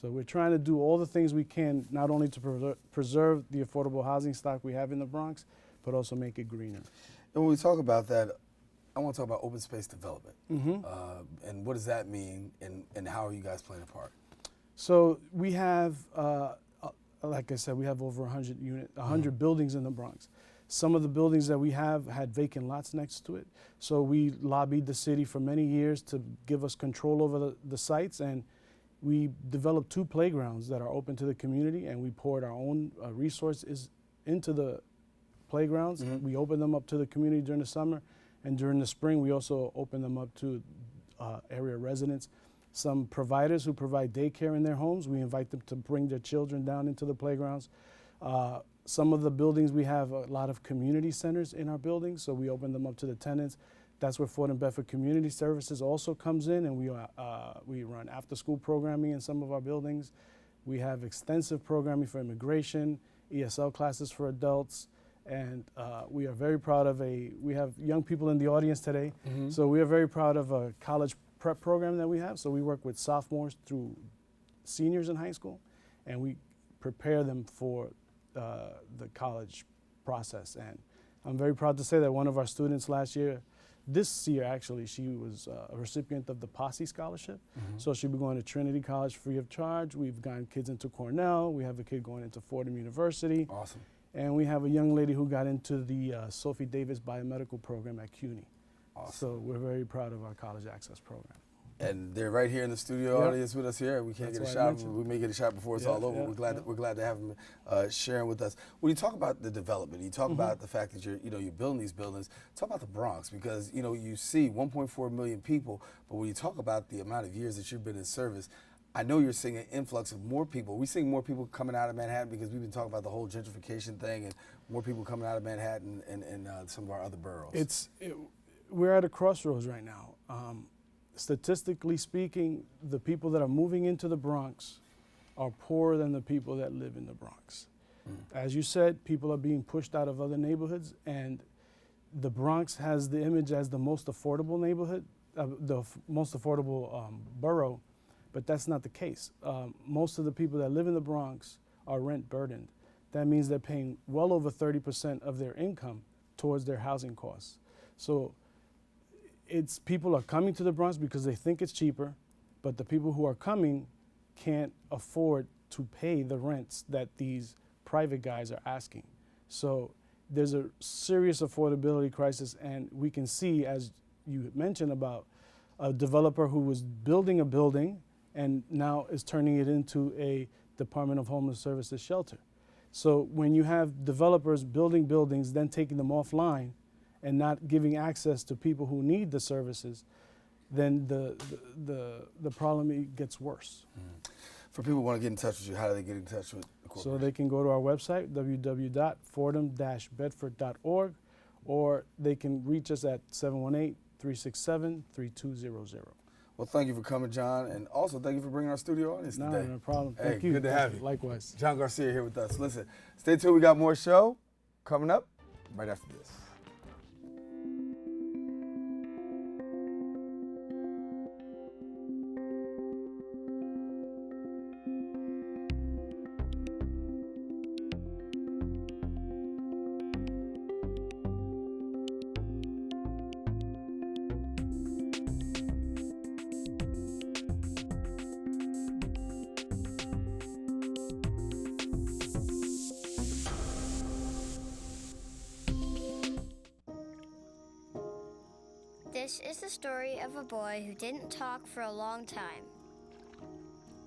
So we're trying to do all the things we can, not only to preserve the affordable housing stock we have in the Bronx, but also make it greener. And when we talk about that, I want to talk about open space development. Mm-hmm. And what does that mean, and how are you guys playing a part? So we have, like I said, we have over 100 buildings in the Bronx. Some of the buildings that we have had vacant lots next to it. So we lobbied the city for many years to give us control over the sites, and we developed 2 playgrounds that are open to the community, and we poured our own resources into the playgrounds. We opened them up to the community during the summer, and during the spring we also opened them up to area residents. Some providers who provide daycare in their homes, we invite them to bring their children down into the playgrounds. Some of the buildings, we have a lot of community centers in our buildings, so we open them up to the tenants. That's where Ford and Bedford Community Services also comes in, and we run after-school programming in some of our buildings. We have extensive programming for immigration, ESL classes for adults, and we are very proud of we have young people in the audience today, so we are very proud of a college prep program that we have. So we work with sophomores through seniors in high school, and we prepare them for the college process. And I'm very proud to say that one of our students this year actually, she was a recipient of the Posse Scholarship. So she'll be going to Trinity College free of charge. We've gotten kids into Cornell. We have a kid going into Fordham University. Awesome. And we have a young lady who got into the Sophie Davis Biomedical Program at CUNY. Awesome. So we're very proud of our college access program. And they're right here in the studio audience with us here. We can't That's get a why I shot. mentioned We may get a shot before it's all over. We're glad to have them sharing with us. When you talk about the development, you talk about the fact that you're building these buildings. Talk about the Bronx, because you see 1.4 million people, but when you talk about the amount of years that you've been in service, I know you're seeing an influx of more people. We're seeing more people coming out of Manhattan because we've been talking about the whole gentrification thing, and more people coming out of Manhattan and some of our other boroughs. We're at a crossroads right now. Statistically speaking, the people that are moving into the Bronx are poorer than the people that live in the Bronx. As you said, people are being pushed out of other neighborhoods, and the Bronx has the image as the most affordable neighborhood, most affordable borough, but that's not the case. Most of the people that live in the Bronx are rent burdened. That means they're paying well over 30% of their income towards their housing costs. So people are coming to the Bronx because they think it's cheaper, but the people who are coming can't afford to pay the rents that these private guys are asking. So there's a serious affordability crisis, and we can see, as you mentioned, about a developer who was building a building and now is turning it into a Department of Homeless Services shelter. So when you have developers building buildings, then taking them offline, and not giving access to people who need the services, then the problem gets worse. For people who want to get in touch with you, how do they get in touch with the corporation? So they can go to our website, www.fordham-bedford.org, or they can reach us at 718-367-3200. Well, thank you for coming, John, and also thank you for bringing our studio audience No, today. no problem. Hey, Thank you. good to have you. Likewise. John Garcia here with us. Listen, stay tuned. We got more show coming up right after this. This is the story of a boy who didn't talk for a long time.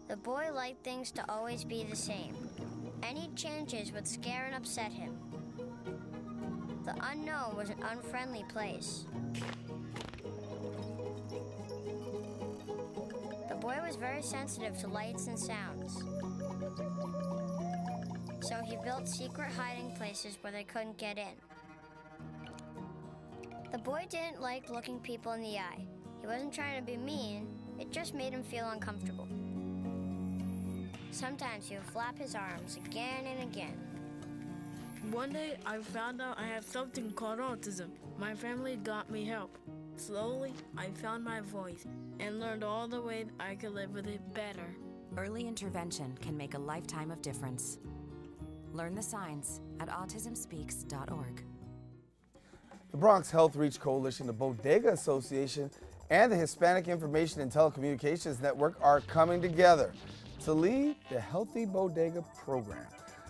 The boy liked things to always be the same. Any changes would scare and upset him. The unknown was an unfriendly place. The boy was very sensitive to lights and sounds. So he built secret hiding places where they couldn't get in. The boy didn't like looking people in the eye. He wasn't trying to be mean, it just made him feel uncomfortable. Sometimes he would flap his arms again and again. One day, I found out I have something called autism. My family got me help. Slowly, I found my voice and learned all the ways I could live with it better. Early intervention can make a lifetime of difference. Learn the signs at autismspeaks.org. The Bronx Health Reach Coalition, the Bodega Association, and the Hispanic Information and Telecommunications Network are coming together to lead the Healthy Bodega program.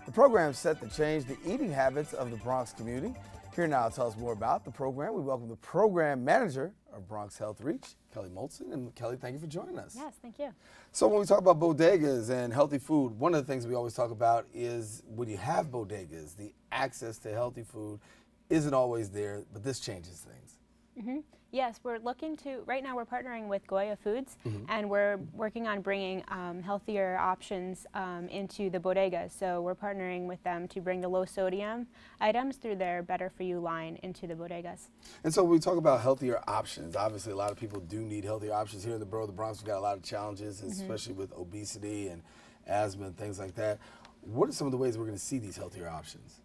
The program is set to change the eating habits of the Bronx community. Here now to tell us more about the program, we welcome the program manager of Bronx Health Reach, Kelly Molson. And Kelly, thank you for joining us. Yes, thank you. So when we talk about bodegas and healthy food, one of the things we always talk about is when you have bodegas, the access to healthy food isn't always there, but this changes things. Yes, we're looking to, right now we're partnering with Goya Foods, and we're working on bringing healthier options into the bodegas. So we're partnering with them to bring the low sodium items through their Better For You line into the bodegas. And so when we talk about healthier options, obviously a lot of people do need healthier options. Here in the borough of the Bronx, we've got a lot of challenges, especially with obesity and asthma and things like that. What are some of the ways we're going to see these healthier options?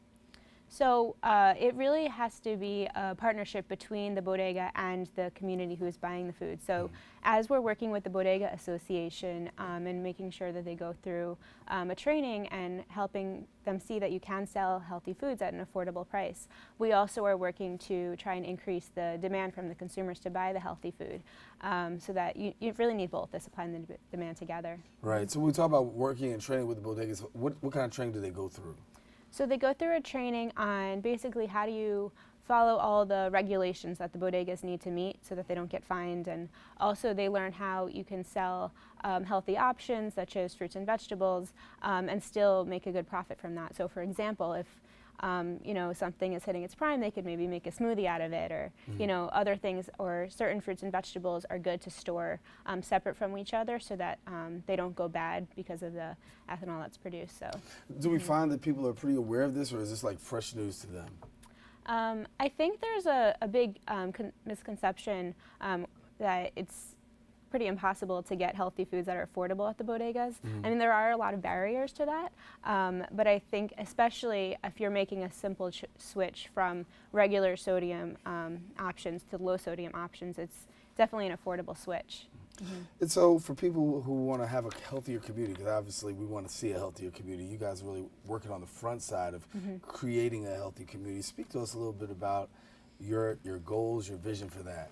So it really has to be a partnership between the bodega and the community who is buying the food. So as we're working with the Bodega Association and making sure that they go through a training and helping them see that you can sell healthy foods at an affordable price, we also are working to try and increase the demand from the consumers to buy the healthy food, so that you really need both the supply and the demand together. Right. So when we talk about working and training with the bodegas, what kind of training do they go through? So they go through a training on basically how do you follow all the regulations that the bodegas need to meet so that they don't get fined, and also they learn how you can sell healthy options such as fruits and vegetables and still make a good profit from that. So for example, if you know, something is hitting its prime, they could maybe make a smoothie out of it, or you know, other things, or certain fruits and vegetables are good to store separate from each other so that they don't go bad because of the ethanol that's produced. So, do we find that people are pretty aware of this, or is this like fresh news to them? I think there's a big misconception that it's pretty impossible to get healthy foods that are affordable at the bodegas. I mean, there are a lot of barriers to that, but I think especially if you're making a simple switch from regular sodium options to low sodium options, it's definitely an affordable switch. And so for people who want to have a healthier community, because obviously we want to see a healthier community, you guys are really working on the front side of creating a healthy community. Speak to us a little bit about your goals, your vision for that.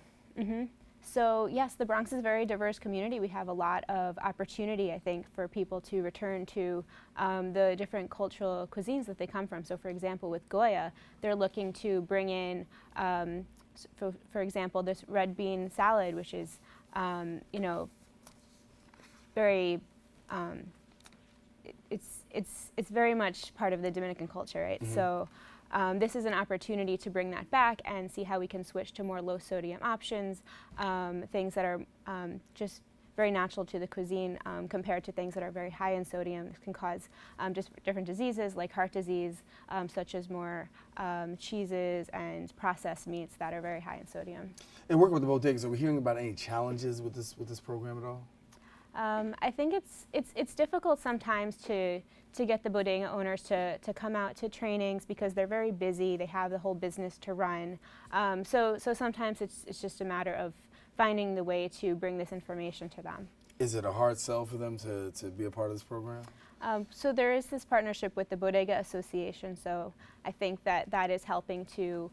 So yes, the Bronx is a very diverse community. We have a lot of opportunity, I think, for people to return to the different cultural cuisines that they come from. So for example, with Goya, they're looking to bring in, for example, this red bean salad, which is, you know, very, it's very much part of the Dominican culture, right? So this is an opportunity to bring that back and see how we can switch to more low sodium options, things that are just very natural to the cuisine compared to things that are very high in sodium. It can cause just different diseases like heart disease, such as more cheeses and processed meats that are very high in sodium. And working with the bodegas, are we hearing about any challenges with this program at all? I think it's difficult sometimes to get the bodega owners to come out to trainings because they're very busy. They have the whole business to run. So sometimes it's just a matter of finding the way to bring this information to them. Is it a hard sell for them to be a part of this program? So there is this partnership with the Bodega Association. So I think that is helping to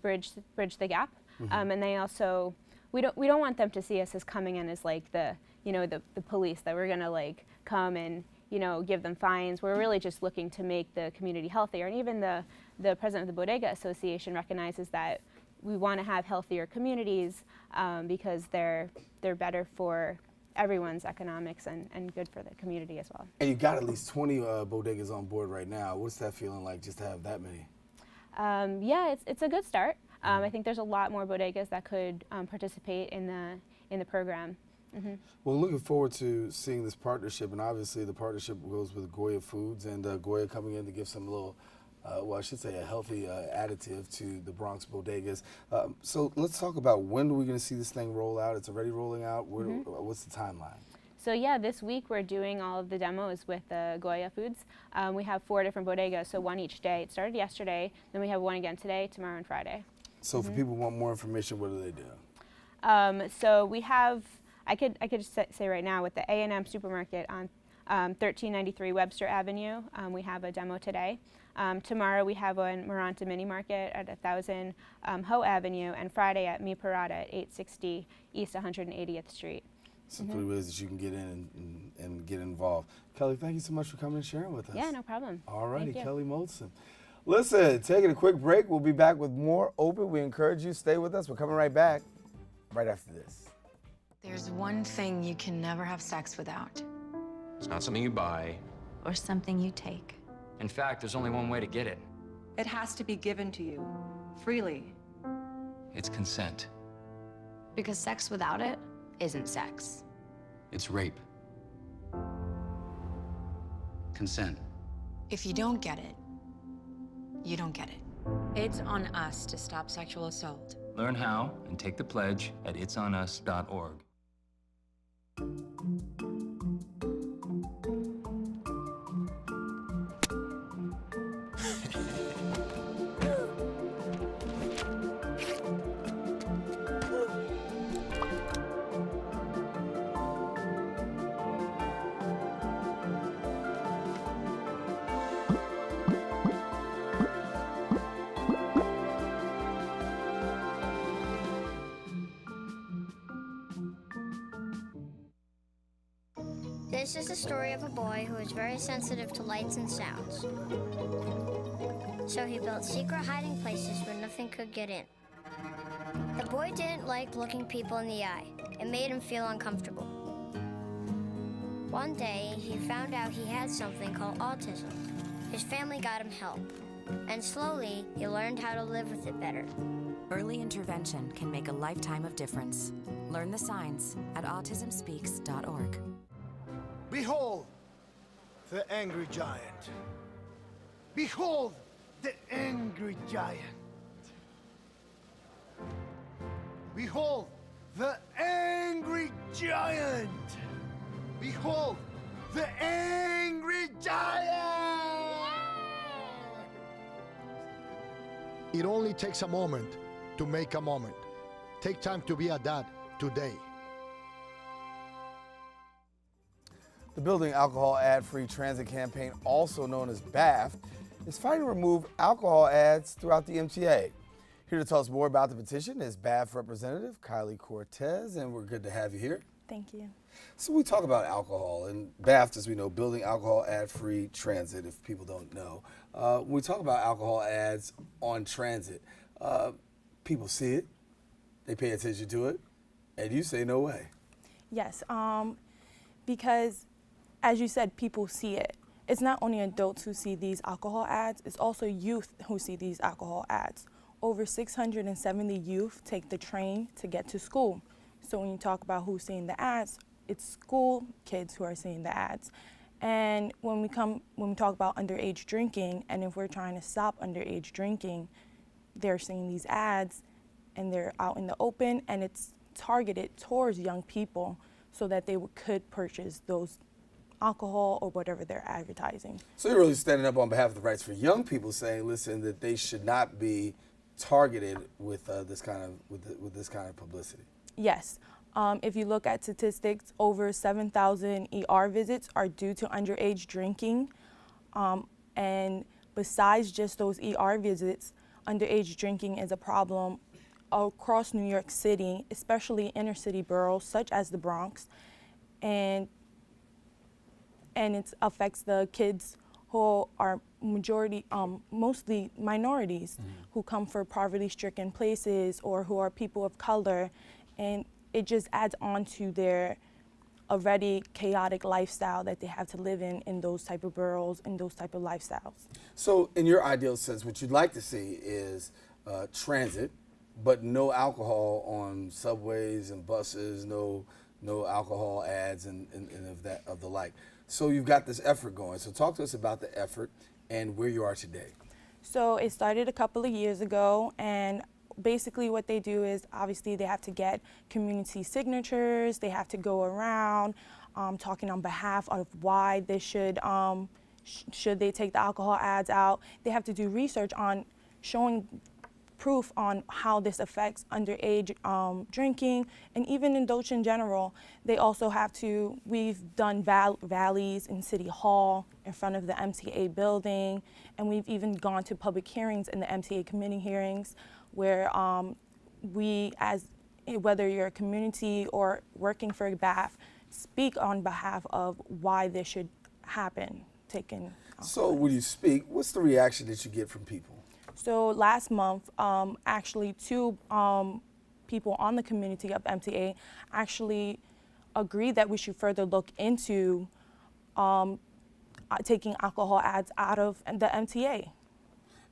bridge the gap. And they also, we don't want them to see us as coming in as like the police, that we're gonna like come and give them fines. We're really just looking to make the community healthier. And even the president of the Bodega Association recognizes that we want to have healthier communities because they're better for everyone's economics and good for the community as well. And you got at least 20 bodegas on board right now. What's that feeling like, just to have that many? Yeah, it's a good start. I think there's a lot more bodegas that could participate in the program. Well, looking forward to seeing this partnership, and obviously the partnership goes with Goya Foods, and Goya coming in to give some little, well, I should say a healthy additive to the Bronx bodegas. So let's talk about when are we going to see this thing roll out? It's already rolling out. What's the timeline? So yeah, this week we're doing all of the demos with Goya Foods. We have 4 different bodegas, so one each day. It started yesterday, then we have one again today, tomorrow, and Friday. So for people who want more information, what do they do? So we have, I could just say right now, with the A&M Supermarket on 1393 Webster Avenue, we have a demo today. Tomorrow we have one Maranta Mini Market at 1000 Ho Avenue, and Friday at Mi Parada at 860 East 180th Street. So 3 ways that you can get in and get involved. Kelly, thank you so much for coming and sharing with us. Yeah, no problem. All righty, Thank you. Kelly Moulton. Listen, taking a quick break. We'll be back with more Open. We encourage you, stay with us. We're coming right back right after this. There's one thing you can never have sex without. It's not something you buy. Or something you take. In fact, there's only one way to get it. It has to be given to you, freely. It's consent. Because sex without it isn't sex. It's rape. Consent. If you don't get it, you don't get it. It's on us to stop sexual assault. Learn how and take the pledge at itsonus.org. This is the story of a boy who is very sensitive to lights and sounds. So he built secret hiding places where nothing could get in. The boy didn't like looking people in the eye. It made him feel uncomfortable. One day, he found out he had something called autism. His family got him help, and slowly, he learned how to live with it better. Early intervention can make a lifetime of difference. Learn the signs at autismspeaks.org. Behold, the angry giant. Behold, the angry giant. Behold, the angry giant. Behold, the angry giant. It only takes a moment to make a moment. Take time to be a dad today. The Building Alcohol Ad-Free Transit campaign, also known as BAFT, is fighting to remove alcohol ads throughout the MTA. Here to tell us more about the petition is BAFT Representative Kylie Cortez, and we're good to have you here. Thank you. So we talk about alcohol, and BAFT, as we know, Building Alcohol Ad-Free Transit, if people don't know. When we talk about alcohol ads on transit, people see it, they pay attention to it, and you say no way. Yes, because as you said, people see it. It's not only adults who see these alcohol ads, it's also youth who see these alcohol ads. Over 670 youth take the train to get to school. So when you talk about who's seeing the ads, it's school kids who are seeing the ads. And when we talk about underage drinking, and if we're trying to stop underage drinking, they're seeing these ads and they're out in the open, and it's targeted towards young people so that they could purchase those alcohol or whatever they're advertising. So you're really standing up on behalf of the rights for young people, saying, listen, that they should not be targeted with this kind of publicity. Yes. If you look at statistics, over 7,000 ER visits are due to underage drinking. And besides just those ER visits, underage drinking is a problem across New York City, especially inner city boroughs such as the Bronx. And it affects the kids who are mostly minorities, who come from poverty-stricken places or who are people of color. And it just adds on to their already chaotic lifestyle that they have to live in those type of boroughs, in those type of lifestyles. So in your ideal sense, what you'd like to see is transit, but no alcohol on subways and buses, no alcohol ads and of the like. So you've got this effort going. So talk to us about the effort and where you are today. So it started a couple of years ago, and basically what they do is obviously they have to get community signatures, they have to go around talking on behalf of why they should they take the alcohol ads out. They have to do research on showing proof on how this affects underage drinking and even adults in general. They also have to, we've done rallies in City Hall in front of the MTA building, and we've even gone to public hearings in the MTA committee hearings where we, as whether you're a community or working for BAF, speak on behalf of why this should happen. So when you speak, what's the reaction that you get from people? So last month, actually 2 people on the community of MTA actually agreed that we should further look into taking alcohol ads out of the MTA.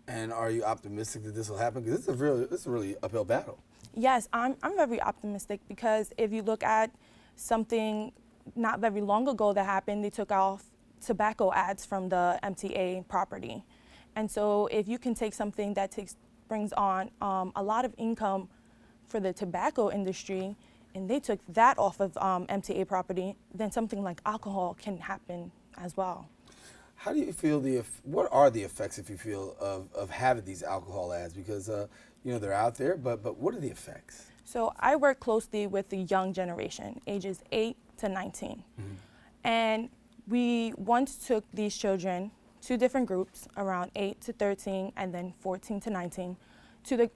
And are you optimistic that this will happen? Because it's a really uphill battle. Yes, I'm very optimistic, because if you look at something not very long ago that happened, they took off tobacco ads from the MTA property. And so if you can take something that brings on a lot of income for the tobacco industry, and they took that off of MTA property, then something like alcohol can happen as well. How do you feel what are the effects, if you feel, of having these alcohol ads? Because they're out there, but what are the effects? So I work closely with the young generation, ages 8 to 19. And we once took these children, 2 different groups, around 8 to 13 and then 14 to 19,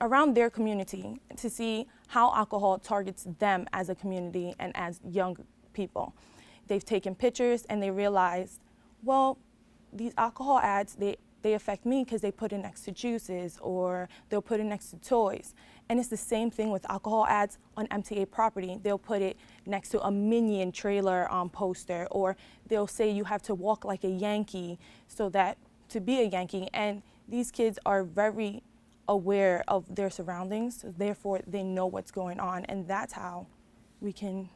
around their community to see how alcohol targets them as a community and as young people. They've taken pictures and they realized, well, these alcohol ads, they affect me because they put it next to juices or they'll put it next to toys. And it's the same thing with alcohol ads on MTA property. They'll put it next to a Minion trailer poster, or they'll say you have to walk like a Yankee so that to be a Yankee. And these kids are very aware of their surroundings, so therefore they know what's going on. And that's how we can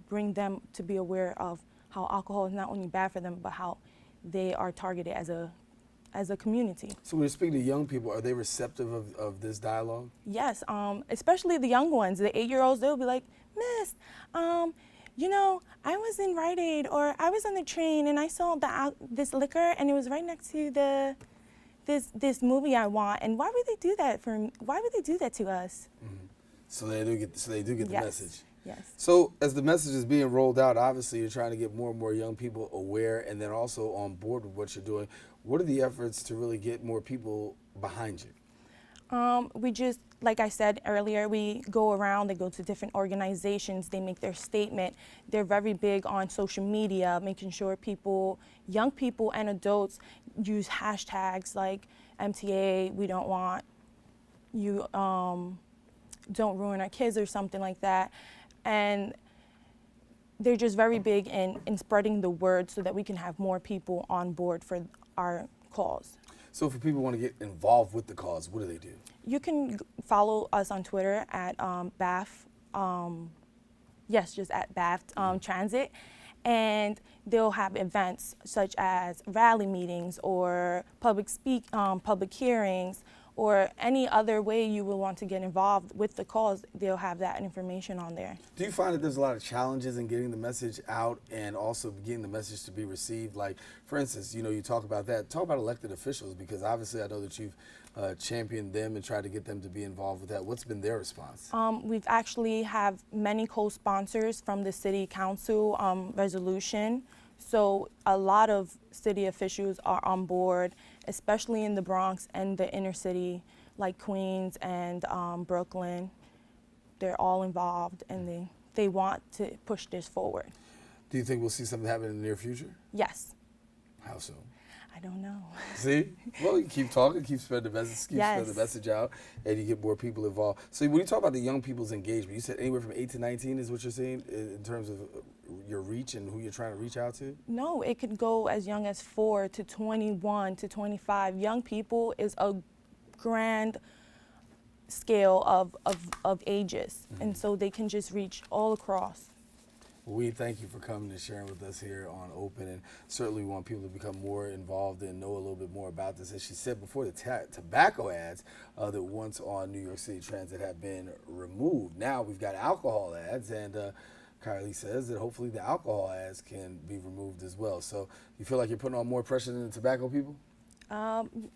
bring them to be aware of how alcohol is not only bad for them, but how they are targeted as a community. So when you speak to young people, are they receptive of this dialogue? Yes, especially the young ones, the 8-year-olds, they'll be like, Miss, I was in Rite Aid, or I was on the train and I saw this liquor and it was right next to this movie I want, and why would they do that why would they do that to us? Mm-hmm. So they do get the message. Yes. So as the message is being rolled out, obviously you're trying to get more and more young people aware and then also on board with what you're doing. What are the efforts to really get more people behind you? We just, like I said earlier, we go around, they go to different organizations, they make their statement. They're very big on social media, making sure young people and adults use hashtags like MTA, we don't want you, don't ruin our kids or something like that. And they're just very big in spreading the word so that we can have more people on board for our cause. So if people want to get involved with the cause, what do they do? You can follow us on Twitter at BAF Yes, just at Bath Transit. And they'll have events such as rally meetings or public hearings, or any other way you will want to get involved with the cause. They'll have that information on there. Do you find that there's a lot of challenges in getting the message out and also getting the message to be received? Like, for instance, you talk about that. Talk about elected officials, because obviously I know that you've championed them and tried to get them to be involved with that. What's been their response? We've actually have many co-sponsors from the city council resolution. So a lot of city officials are on board, especially in the Bronx and the inner city, like Queens and Brooklyn. They're all involved, and they want to push this forward. Do you think we'll see something happen in the near future? Yes. How soon? I don't know. See? Well, you keep talking, keep spreading the message, Yes. spreading the message out, and you get more people involved. So when you talk about the young people's engagement, you said anywhere from 8 to 19 is what you're saying in terms of your reach and who you're trying to reach out to? No, it could go as young as 4 to 21 to 25. Young people is a grand scale of ages, and so they can just reach all across. Well, we thank you for coming and sharing with us here on Open, and certainly we want people to become more involved and know a little bit more about this. As she said before, the tobacco ads that once on New York City Transit have been removed. Now we've got alcohol ads, and Kylie says that hopefully the alcohol ads can be removed as well. So you feel like you're putting on more pressure than the tobacco people?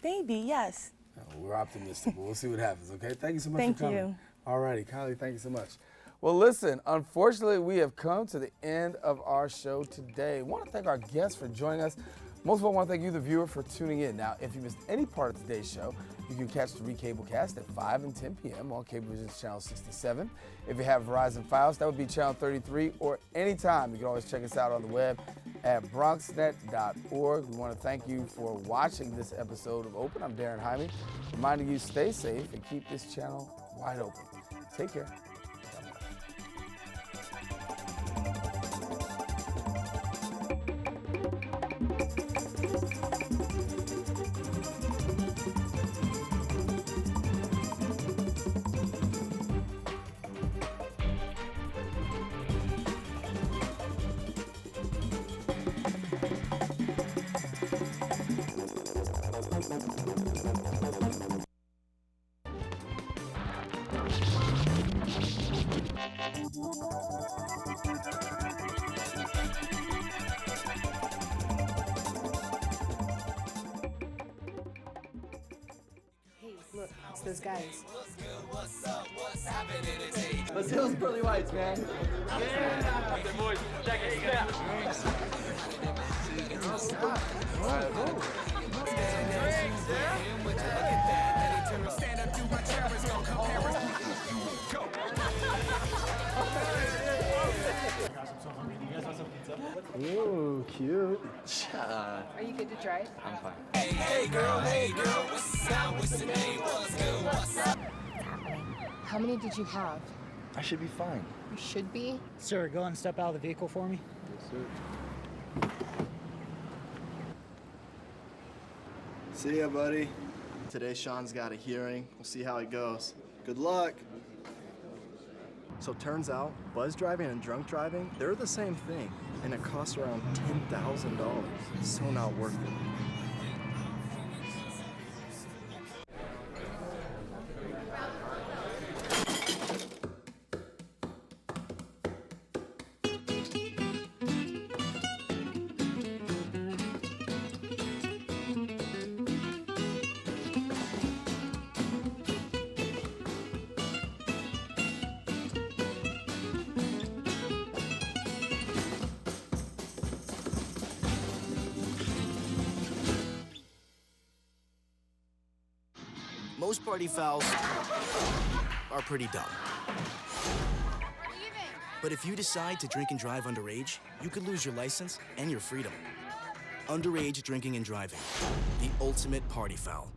Maybe, yes. We're optimistic, but we'll see what happens, okay? Thank you so much Thank for coming. you. All righty, Kylie, thank you so much. Well, listen, unfortunately, we have come to the end of our show today. I want to thank our guests for joining us. Most of all, I want to thank you, the viewer, for tuning in. Now, if you missed any part of today's show, you can catch the Recablecast at 5 and 10 p.m. on Cablevision's Channel 67. If you have Verizon Fios, that would be Channel 33, or anytime. You can always check us out on the web at bronxnet.org. We want to thank you for watching this episode of Open. I'm Darren Hyman, reminding you stay safe and keep this channel wide open. Take care. Look, it's those guys. Let's hit those pearly whites, man. Yeah. Boys, check it. Yeah. Ooh, cute. Are you good to drive? I'm fine. Hey girl, what's up? What's the name? What's good? What's up? How many did you have? I should be fine. You should be. Sir, go and step out of the vehicle for me. Yes, sir. See ya, buddy. Today, Sean's got a hearing. We'll see how it goes. Good luck. So turns out, buzz driving and drunk driving, they're the same thing, and it costs around $10,000. So not worth it. Most party fouls are pretty dumb. But if you decide to drink and drive underage, you could lose your license and your freedom. Underage drinking and driving, the ultimate party foul.